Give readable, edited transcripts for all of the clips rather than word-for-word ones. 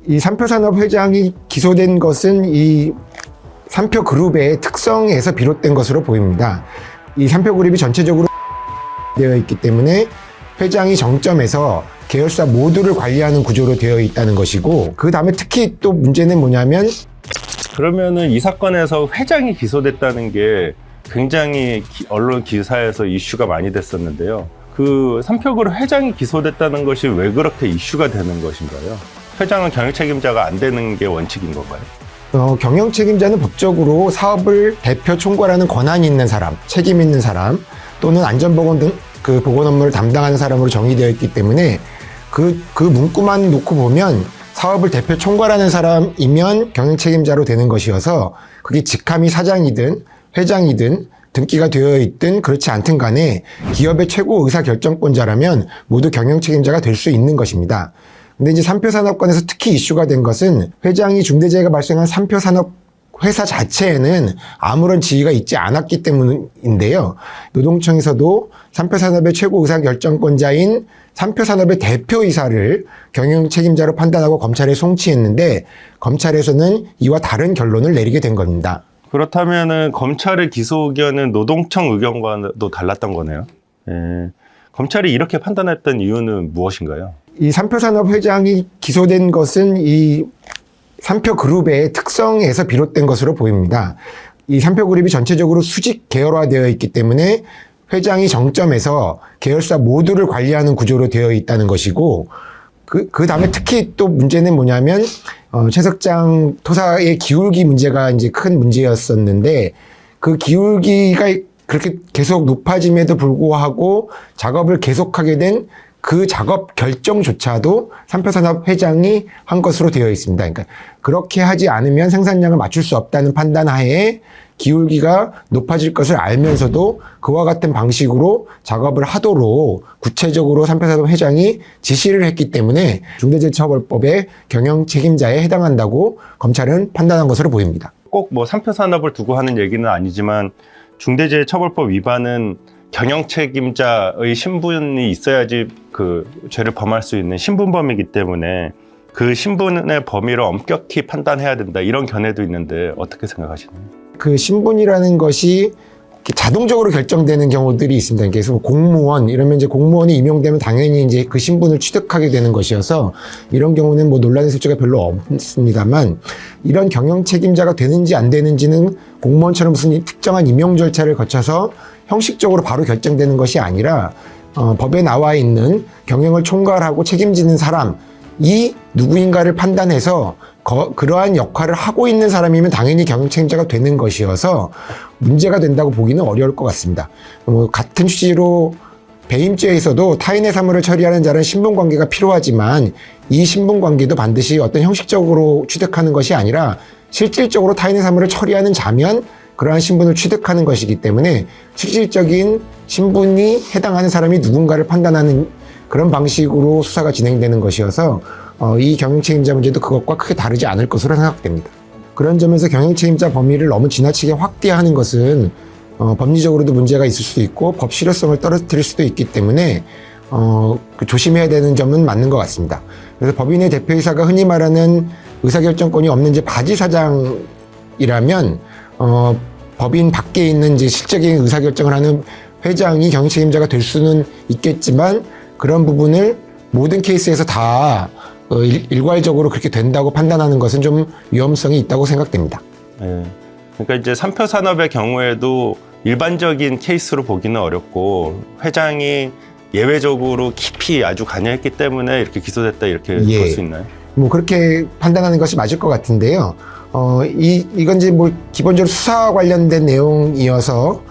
이 삼표산업 회장이 기소된 것은 이 삼표그룹의 특성에서 비롯된 것으로 보입니다. 이 삼표그룹이 전체적으로 되어 있기 때문에 회장이 정점에서 계열사 모두를 관리하는 구조로 되어 있다는 것이고, 그 다음에 특히 또 문제는 뭐냐면, 그러면은 이 사건에서 회장이 기소됐다는 게 굉장히 언론 기사에서 이슈가 많이 됐었는데요. 그 삼표그룹 회장이 기소됐다는 것이 왜 그렇게 이슈가 되는 것인가요? 회장은 경영 책임자가 안 되는 게 원칙인 건가요? 경영 책임자는 법적으로 사업을 대표 총괄하는 권한이 있는 사람, 책임 있는 사람, 또는 안전보건 등 그 보건 업무를 담당하는 사람으로 정의되어 있기 때문에 그 문구만 놓고 보면 사업을 대표 총괄하는 사람이면 경영 책임자로 되는 것이어서, 그게 직함이 사장이든 회장이든 등기가 되어 있든 그렇지 않든 간에 기업의 최고 의사결정권자라면 모두 경영 책임자가 될 수 있는 것입니다. 근데 이제 삼표산업권에서 특히 이슈가 된 것은 회장이 중대재해가 발생한 삼표산업 회사 자체에는 아무런 지위가 있지 않았기 때문인데요. 노동청에서도 삼표산업의 최고 의사결정권자인 삼표산업의 대표이사를 경영 책임자로 판단하고 검찰에 송치했는데, 검찰에서는 이와 다른 결론을 내리게 된 겁니다. 그렇다면은 검찰의 기소 의견은 노동청 의견과도 달랐던 거네요. 검찰이 이렇게 판단했던 이유는 무엇인가요? 이 삼표산업 회장이 기소된 것은 이 삼표그룹의 특성에서 비롯된 것으로 보입니다. 이 삼표그룹이 전체적으로 수직 계열화되어 있기 때문에 회장이 정점에서 계열사 모두를 관리하는 구조로 되어 있다는 것이고, 그 다음에 특히 또 문제는 뭐냐면, 최석장 토사의 기울기 문제가 이제 큰 문제였었는데, 그 기울기가 그렇게 계속 높아짐에도 불구하고 작업을 계속하게 된 그 작업 결정조차도 삼표산업 회장이 한 것으로 되어 있습니다. 그러니까 그렇게 하지 않으면 생산량을 맞출 수 없다는 판단 하에 기울기가 높아질 것을 알면서도 그와 같은 방식으로 작업을 하도록 구체적으로 삼표산업 회장이 지시를 했기 때문에 중대재해처벌법의 경영 책임자에 해당한다고 검찰은 판단한 것으로 보입니다. 꼭 뭐 삼표산업을 두고 하는 얘기는 아니지만 중대재해처벌법 위반은 경영 책임자의 신분이 있어야지 그 죄를 범할 수 있는 신분범이기 때문에 그 신분의 범위를 엄격히 판단해야 된다, 이런 견해도 있는데 어떻게 생각하시나요? 그 신분이라는 것이 자동적으로 결정되는 경우들이 있습니다. 그래서 공무원 이러면 이제 공무원이 임용되면 당연히 이제 그 신분을 취득하게 되는 것이어서 이런 경우는 뭐 논란의 소지가 별로 없습니다만, 이런 경영 책임자가 되는지 안 되는지는 공무원처럼 무슨 특정한 임용 절차를 거쳐서 형식적으로 바로 결정되는 것이 아니라 법에 나와 있는 경영을 총괄하고 책임지는 사람이 누구인가를 판단해서 그러한 역할을 하고 있는 사람이면 당연히 경영 책임자가 되는 것이어서 문제가 된다고 보기는 어려울 것 같습니다. 같은 취지로 배임죄에서도 타인의 사물을 처리하는 자는 신분관계가 필요하지만 이 신분관계도 반드시 어떤 형식적으로 취득하는 것이 아니라 실질적으로 타인의 사물을 처리하는 자면 그러한 신분을 취득하는 것이기 때문에 실질적인 신분이 해당하는 사람이 누군가를 판단하는 그런 방식으로 수사가 진행되는 것이어서 이 경영책임자 문제도 그것과 크게 다르지 않을 것으로 생각됩니다. 그런 점에서 경영책임자 범위를 너무 지나치게 확대하는 것은 법리적으로도 문제가 있을 수도 있고 법 실효성을 떨어뜨릴 수도 있기 때문에 조심해야 되는 점은 맞는 것 같습니다. 그래서 법인의 대표이사가 흔히 말하는 의사결정권이 없는 이제 바지사장이라면 법인 밖에 있는 이제 실적인 의사결정을 하는 회장이 경영책임자가 될 수는 있겠지만, 그런 부분을 모든 케이스에서 다 일괄적으로 그렇게 된다고 판단하는 것은 좀 위험성이 있다고 생각됩니다. 네. 그러니까 이제 삼표산업의 경우에도 일반적인 케이스로 보기는 어렵고 회장이 예외적으로 깊이 아주 관여했기 때문에 이렇게 기소됐다, 이렇게 볼 수 있나요? 뭐 그렇게 판단하는 것이 맞을 것 같은데요. 이건 이제 뭐 기본적으로 수사 관련된 내용이어서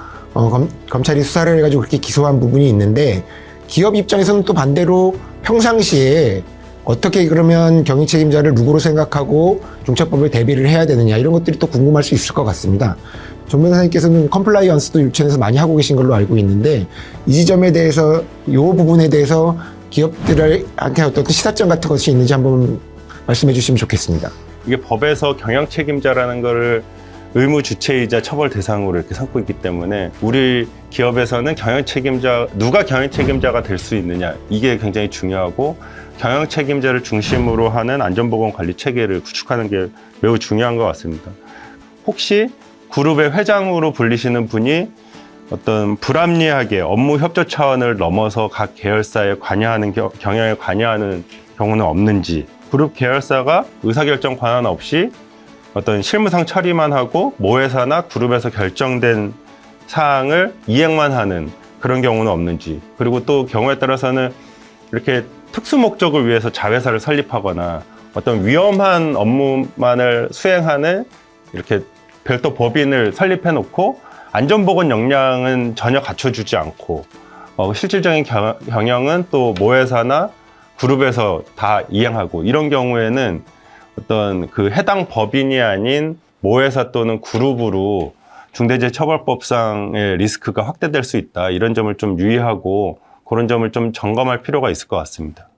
검찰이 수사를 해가지고 그렇게 기소한 부분이 있는데, 기업 입장에서는 또 반대로 평상시에 어떻게 그러면 경영 책임자를 누구로 생각하고 중차법을 대비를 해야 되느냐, 이런 것들이 또 궁금할 수 있을 것 같습니다. 정 변호사님께서는 컴플라이언스도 유치원에서 많이 하고 계신 걸로 알고 있는데, 이 지점에 대해서, 이 부분에 대해서 기업들한테 어떤 시사점 같은 것이 있는지 한번 말씀해 주시면 좋겠습니다. 이게 법에서 경영 책임자라는 거를 의무 주체이자 처벌 대상으로 이렇게 삼고 있기 때문에 우리 기업에서는 경영 책임자, 누가 경영 책임자가 될 수 있느냐, 이게 굉장히 중요하고, 경영 책임자를 중심으로 하는 안전보건 관리 체계를 구축하는 게 매우 중요한 것 같습니다. 혹시 그룹의 회장으로 불리시는 분이 어떤 불합리하게 업무 협조 차원을 넘어서 각 계열사에 관여하는 경영에 관여하는 경우는 없는지, 그룹 계열사가 의사결정 권한 없이 어떤 실무상 처리만 하고 모회사나 그룹에서 결정된 사항을 이행만 하는 그런 경우는 없는지, 그리고 또 경우에 따라서는 이렇게 특수 목적을 위해서 자회사를 설립하거나 어떤 위험한 업무만을 수행하는 이렇게 별도 법인을 설립해 놓고 안전보건 역량은 전혀 갖춰주지 않고 실질적인 경영은 또 모회사나 그룹에서 다 이행하고, 이런 경우에는 어떤 그 해당 법인이 아닌 모회사 또는 그룹으로 중대재해처벌법상의 리스크가 확대될 수 있다, 이런 점을 좀 유의하고 그런 점을 좀 점검할 필요가 있을 것 같습니다.